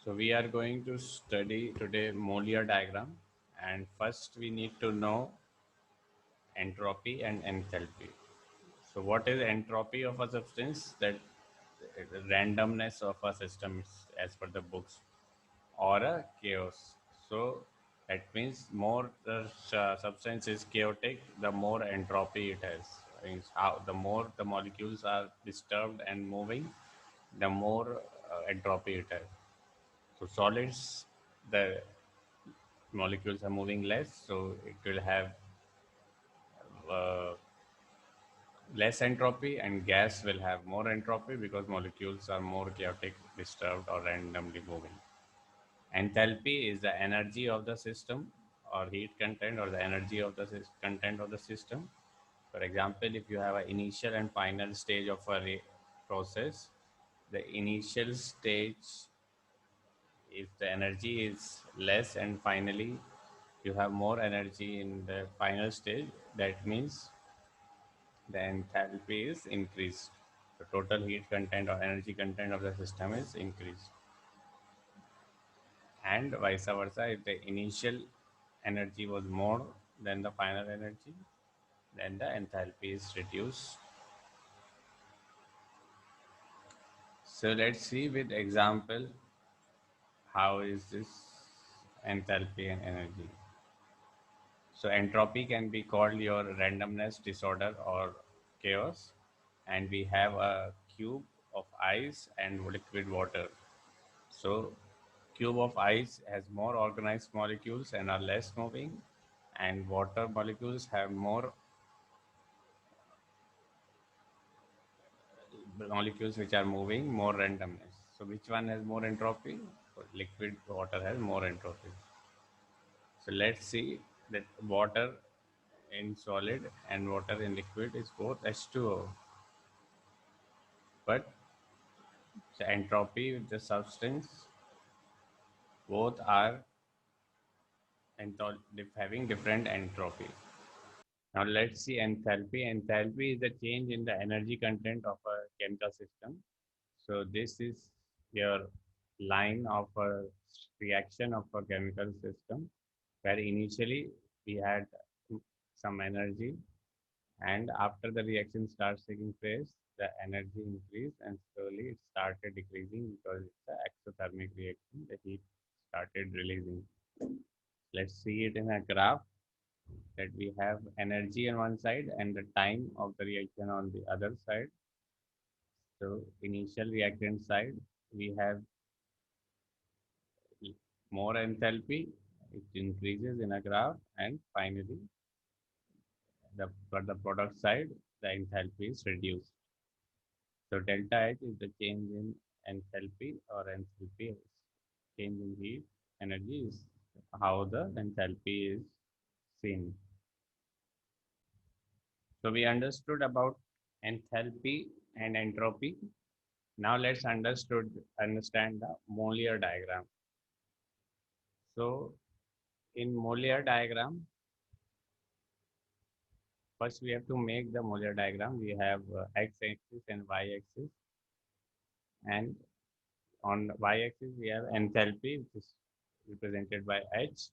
So we are going to study today Mollier diagram, and first we need to know entropy and enthalpy. So what is entropy of a substance? That randomness of a system as per the books, or a chaos. So that means more the substance is chaotic, the more entropy it has. Means how the more the molecules are disturbed and moving, the more entropy it has. So solids, the molecules are moving less, so it will have uh, less entropy, and gas will have more entropy because molecules are more chaotic, disturbed, or randomly moving. Enthalpy is the energy of the system or heat content or the energy of the content of the system. For example, if you have an initial and final stage of a process, the initial stage, if the energy is less and finally you have more energy in the final stage, that means the enthalpy is increased. The total heat content or energy content of the system is increased. And vice versa, if the initial energy was more than the final energy, then the enthalpy is reduced. So let's see with example how is this enthalpy and energy. So entropy can be called your randomness disorder or chaos, and we have a cube of ice and liquid water. So cube of ice has more organized molecules and are less moving, and water molecules have more molecules which are moving, more randomness. So which one has more entropy? Liquid water has more entropy. So let's see that water in solid and water in liquid is both H2O, but the entropy of the substance, both are having different entropy. Now let's see enthalpy. Enthalpy is the change in the energy content of a chemical system. So this is your line of a reaction of a chemical system where initially we had some energy, and after the reaction starts taking place, the energy increased and slowly it started decreasing because it's an exothermic reaction. The heat started releasing. Let's see it in a graph that we have energy on one side and the time of the reaction on the other side. So initial reactant side, we have more enthalpy, it increases in a graph, and finally for the product side, the enthalpy is reduced. So delta H is the change in enthalpy, or enthalpy is change in heat energy is how the enthalpy is seen. So we understood about enthalpy and entropy. Now let's understand the Mollier diagram. So in Mollier diagram, first we have to make the Mollier diagram. We have x-axis and y-axis, and on y-axis we have enthalpy, which is represented by H,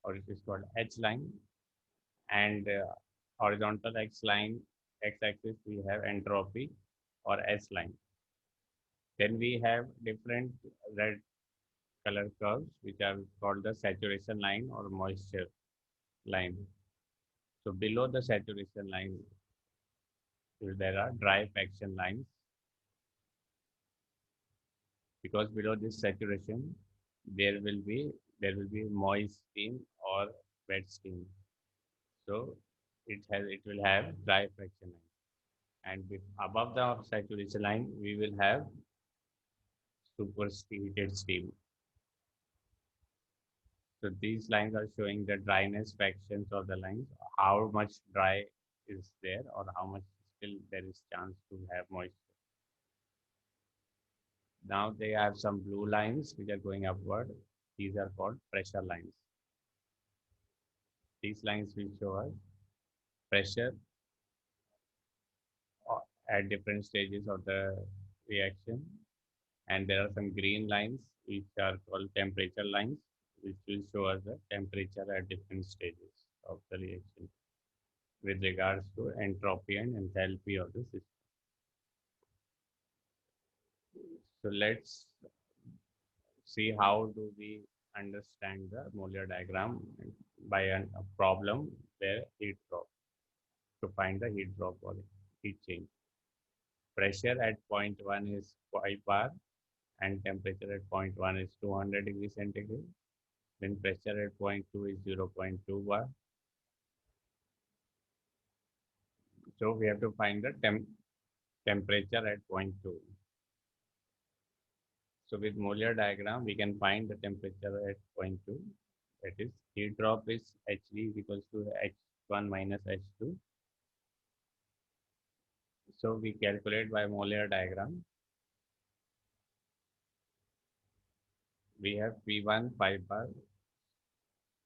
or it is called H line, and horizontal x-axis we have entropy or S line. Then we have different red color curves which are called the saturation line or moisture line. So below the saturation line there are dry fraction lines, because below this saturation there will be moist steam or wet steam. So it will have dry fraction line, and above the saturation line we will have superheated steam. So these lines are showing the dryness fractions of the lines, how much dry is there or how much still there is chance to have moisture. Now they have some blue lines which are going upward. These are called pressure lines. These lines will show us pressure at different stages of the reaction, And there are some green lines which are called temperature lines, which will show us the temperature at different stages of the reaction with regards to entropy and enthalpy of the system. So let's see how do we understand the Molar diagram by a problem where heat drop, to find the heat drop or heat change. Pressure at point 1 is 5 bar and temperature at point 1 is 200 degrees centigrade. Then pressure at point 2 is 0.2 bar. So we have to find the temperature at point 2. So with Molar diagram, we can find the temperature at point 2. That is, heat drop is Hv is equals to H1 minus H2. So we calculate by Molar diagram. We have P1 5 bar.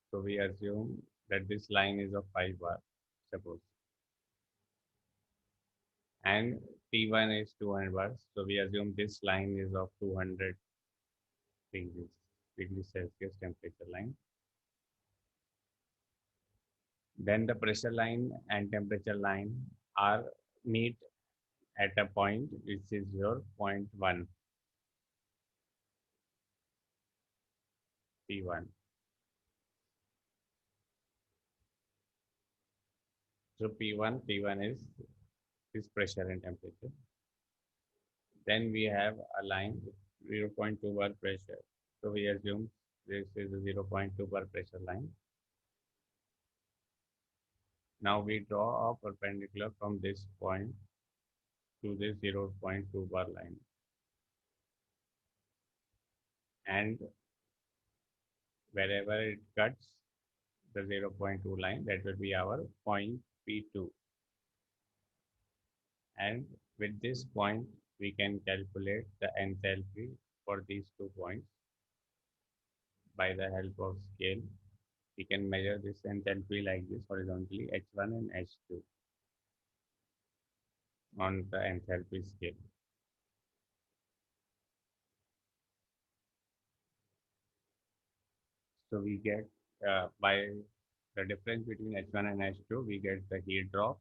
So we assume that this line is of 5 bar, suppose. And T1 is 200 bars. So we assume this line is of 200 degrees Celsius temperature line. Then the pressure line and temperature line are meet at a point which is your point 1 P1. So P1 is this pressure and temperature. Then we have a line 0.2 bar pressure. So we assume this is a 0.2 bar pressure line. Now we draw a perpendicular from this point to this 0.2 bar line. And wherever it cuts the 0.2 line, that will be our point P2. And with this point, we can calculate the enthalpy for these 2 points by the help of scale. We can measure this enthalpy like this horizontally, H1 and H2 on the enthalpy scale. So we get by the difference between H1 and H2, we get the heat drop,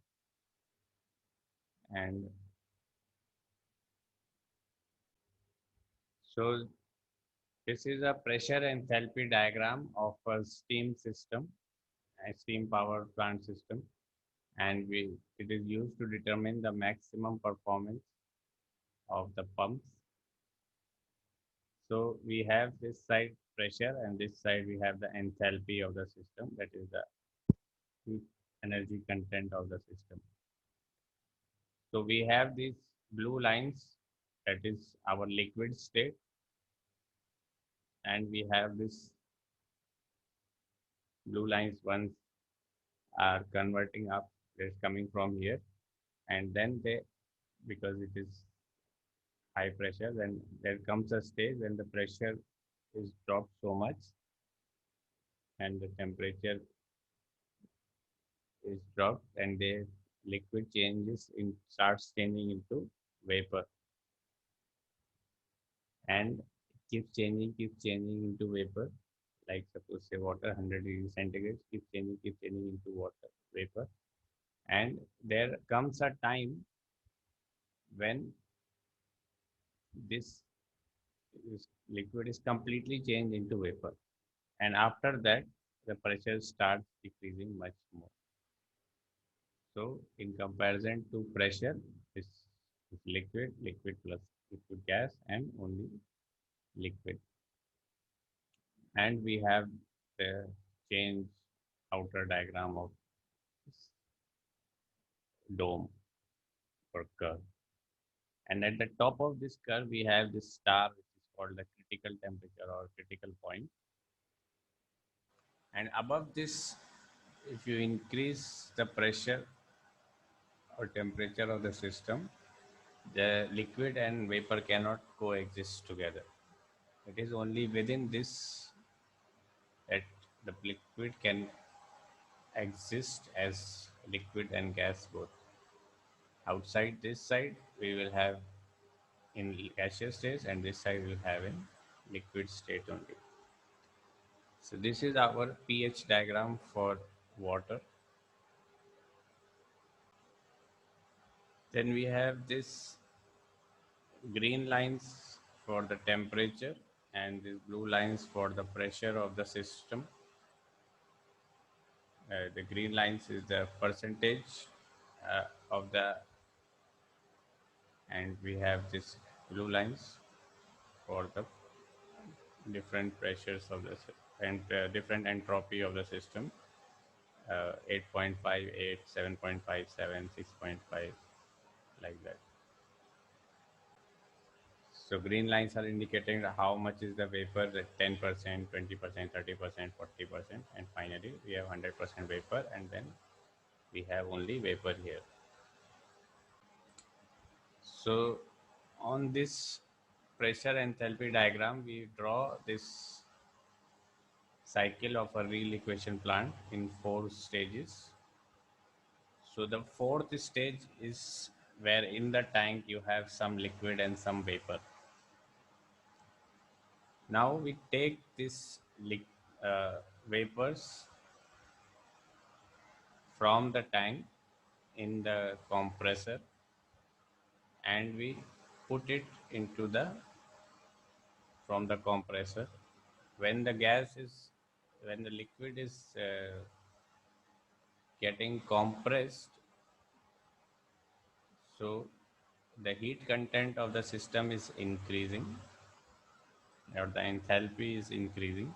and so this is a pressure enthalpy diagram of a steam system, a steam power plant system, and it is used to determine the maximum performance of the pumps. So we have this side pressure and this side we have the enthalpy of the system, that is the heat energy content of the system. So we have these blue lines, that is our liquid state, and we have this blue lines once are converting up, it's coming from here, and then they, because it is high pressure, then there comes a stage when the pressure is dropped so much and the temperature is dropped, and the liquid changes in starts changing into vapor, and keeps changing into vapor. Like suppose say water 100 degrees centigrade, keeps changing into water vapor, and there comes a time when this liquid is completely changed into vapor, and after that the pressure starts decreasing much more. So in comparison to pressure, this is liquid plus liquid gas, and only liquid. And we have the change outer diagram of this dome or curve. And at the top of this curve, we have this star, which is called the critical temperature or critical point. And above this, if you increase the pressure or temperature of the system, the liquid and vapor cannot coexist together. It is only within this that the liquid can exist as liquid and gas both. Outside this side, we will have in gaseous state, and this side will have in liquid state only. So this is our pH diagram for water. Then we have this green lines for the temperature and these blue lines for the pressure of the system. The green lines is the percentage of the, and we have this blue lines for the different pressures of the and different entropy of the system. 8.58, 7.57, 6.5, like that. So green lines are indicating how much is the vapor, 10%, 20%, 30%, 40%, and finally we have 100% vapor, and then we have only vapor here. So on this pressure enthalpy diagram, we draw this cycle of a real equation plant in 4 stages. So the fourth stage is where in the tank you have some liquid and some vapor. Now we take this vapors from the tank in the compressor and we put it into the from the compressor. When the gas is when the liquid is getting compressed, so the heat content of the system is increasing, or the enthalpy is increasing,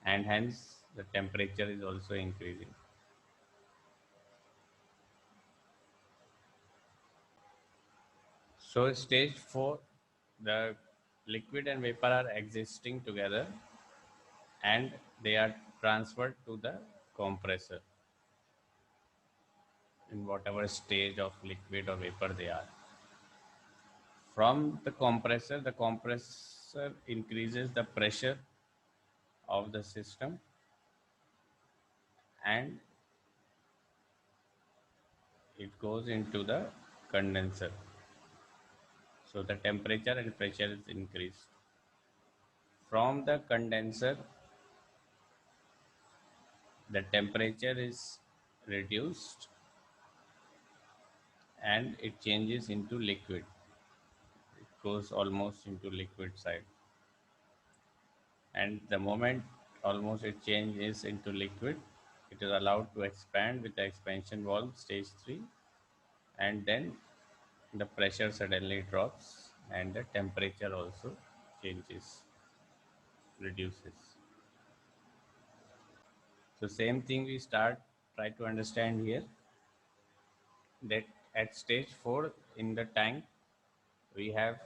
and hence the temperature is also increasing. So stage 4, the liquid and vapor are existing together and they are transferred to the compressor in whatever stage of liquid or vapor they are. From the compressor increases the pressure of the system and it goes into the condenser. So the temperature and pressure is increased. From the condenser, the temperature is reduced and it changes into liquid. It goes almost into liquid side. And the moment almost it changes into liquid, it is allowed to expand with the expansion valve stage 3, and then the pressure suddenly drops and the temperature also changes, reduces. So same thing we try to understand here, that at stage 4 in the tank we have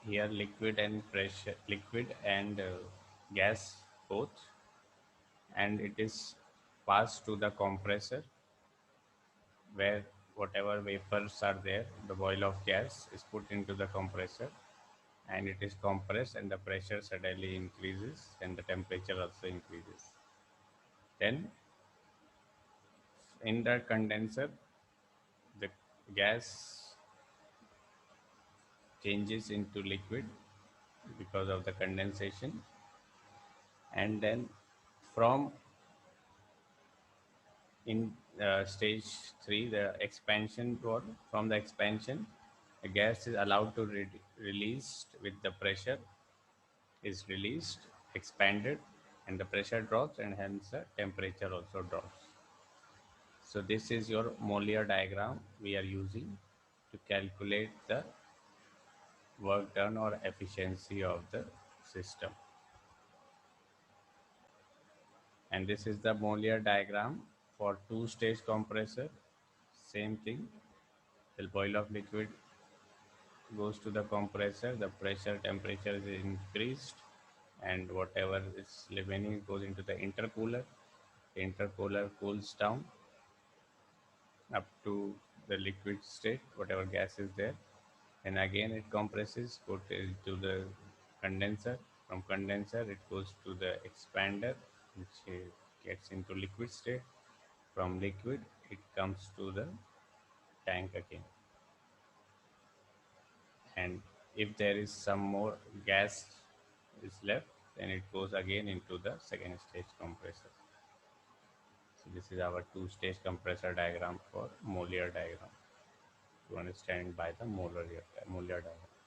here liquid and gas both, and it is passed to the compressor where whatever vapors are there, the boil of gas is put into the compressor and it is compressed and the pressure suddenly increases and the temperature also increases. Then in the condenser, the gas changes into liquid because of the condensation, and then from in stage 3, the expansion or from the expansion, the gas is allowed to released with the pressure is released, expanded, and the pressure drops, and hence the temperature also drops. So this is your Mollier diagram we are using to calculate the work done or efficiency of the system. And this is the Mollier diagram for two-stage compressor. Same thing, the boil of liquid goes to the compressor, the pressure temperature is increased, and whatever is remaining goes into the intercooler. The intercooler cools down up to the liquid state, whatever gas is there, and again it compresses, put into the condenser. From condenser it goes to the expander, which gets into liquid state. From liquid it comes to the tank again. and if there is some more gas is left, then it goes again into the second stage compressor. So this is our two-stage compressor diagram for Mollier diagram to understand by the Mollier diagram.